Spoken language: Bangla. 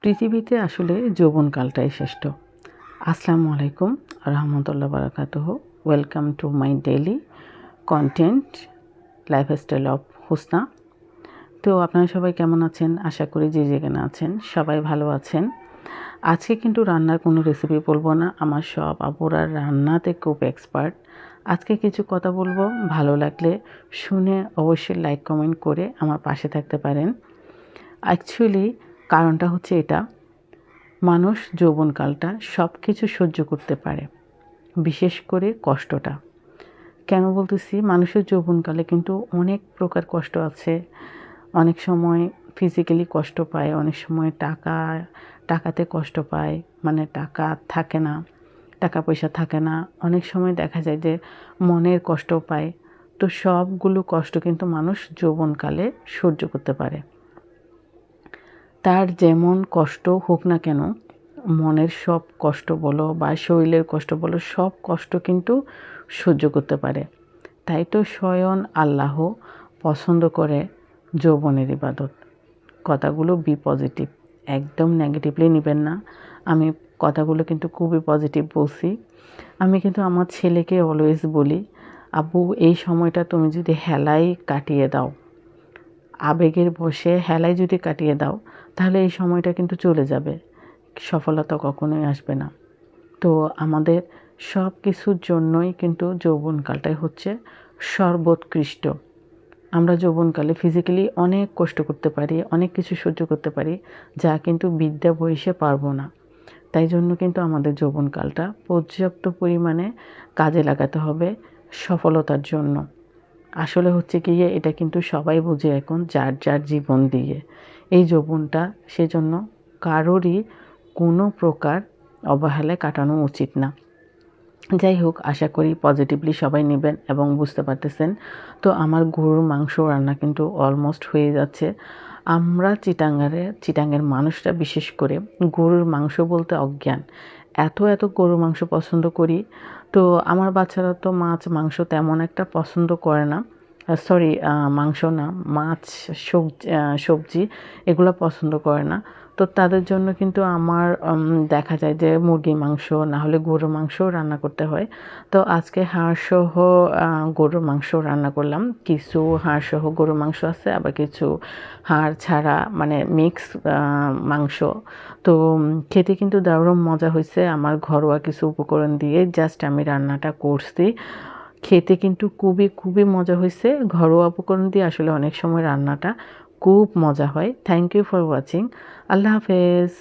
পৃথিবীতে আসলে যৌবনকালটাই শ্রেষ্ঠ। আসসালামু আলাইকুম রহমতুল্লাহ বারাকাতুহু। Welcome to my daily content lifestyle of Husna. তো আপনারা সবাই কেমন আছেন? আশা করি যে যেখানে আছেন সবাই ভালো আছেন। আজকে কিন্তু রান্নার কোনো রেসিপি বলবো না, আমার সব আপুরা রান্নাতে খুব এক্সপার্ট। আজকে কিছু কথা বলবো, ভালো লাগলে শুনে অবশ্যই লাইক কমেন্ট করে আমার পাশে থাকতে পারেন। অ্যাকচুয়ালি কারণটা হচ্ছে এটা, মানুষ যৌবনকালটা সব কিছু সহ্য করতে পারে, বিশেষ করে কষ্টটা। কেন বলতেছি? মানুষের যৌবনকালে কিন্তু অনেক প্রকার কষ্ট আছে। অনেক সময় ফিজিক্যালি কষ্ট পায়, অনেক সময় টাকাতে কষ্ট পায়, মানে টাকা থাকে না, টাকা পয়সা থাকে না। অনেক সময় দেখা যায় যে মনের কষ্ট পায়। তো সবগুলো কষ্ট কিন্তু মানুষ যৌবনকালে সহ্য করতে পারে। তার যেমন কষ্ট হোক না কেন, মনের সব কষ্ট বলো বা শরীরের কষ্ট বলো, সব কষ্ট কিন্তু সহ্য করতে পারে। তাই তো স্বয়ং আল্লাহ পছন্দ করে যৌবনের ইবাদত। কথাগুলো বি পজিটিভ, একদম নেগেটিভলি নেবেন না। আমি কথাগুলো কিন্তু খুবই পজিটিভ বলছি। আমি কিন্তু আমার ছেলেকে অলওয়েজ বলি, আব্বু এই সময়টা তুমি যদি হেলায় কাটিয়ে দাও, আবেগের বশে হেলায় যদি কাটিয়ে দাও, তাহলে এই সময়টা কিন্তু চলে যাবে, সফলতা কখনোই আসবে না। তো আমাদের সব কিছুর জন্যই কিন্তু যৌবনকালটাই হচ্ছে সর্বোৎকৃষ্ট। আমরা যৌবনকালে ফিজিক্যালি অনেক কষ্ট করতে পারি, অনেক কিছু সহ্য করতে পারি, যা কিন্তু বিদ্যা বয়সে পারবো না। তাই জন্য কিন্তু আমাদের যৌবনকালটা পর্যাপ্ত পরিমাণে কাজে লাগাতে হবে সফলতার জন্য। আসলে হচ্ছে গিয়ে এটা কিন্তু সবাই বুঝে এখন, যার যার জীবন দিয়ে। এই যৌবনটা সেজন্য কারোরই কোনো প্রকার অবহেলায় কাটানো উচিত না। যাই হোক, আশা করি পজিটিভলি সবাই নেবেন এবং বুঝতে পারতেছেন। তো আমার গরুর মাংস রান্না কিন্তু অলমোস্ট হয়ে যাচ্ছে। আমরা চিটাঙের মানুষরা বিশেষ করে গরুর মাংস বলতে অজ্ঞান। এত গরুর মাংস পছন্দ করি। তো আমার বাচ্চারা তো মাছ মাংস তেমন একটা পছন্দ করে না, সরি মাংস না, মাছ সবজি এগুলো পছন্দ করে না। তো তাদের জন্য কিন্তু আমার দেখা যায় যে মুরগির মাংস না হলে গরুর মাংসও রান্না করতে হয়। তো আজকে হাড়সহ গরুর মাংস রান্না করলাম। কিছু হাড়সহ গরুর মাংস আছে, আবার কিছু হাড় ছাড়া মানে মিক্স মাংস। তো খেতে কিন্তু দারুণ মজা হয়েছে। আমার ঘরোয়া কিছু উপকরণ দিয়ে জাস্ট আমি রান্নাটা করছি। খেতে কিন্তু খুবই মজা হয়েছে। ঘরোয়া উপকরণ দিয়ে আসলে অনেক সময় রান্নাটা খুব মজা হয়। Thank you for watching. আল্লাহ হাফেজ।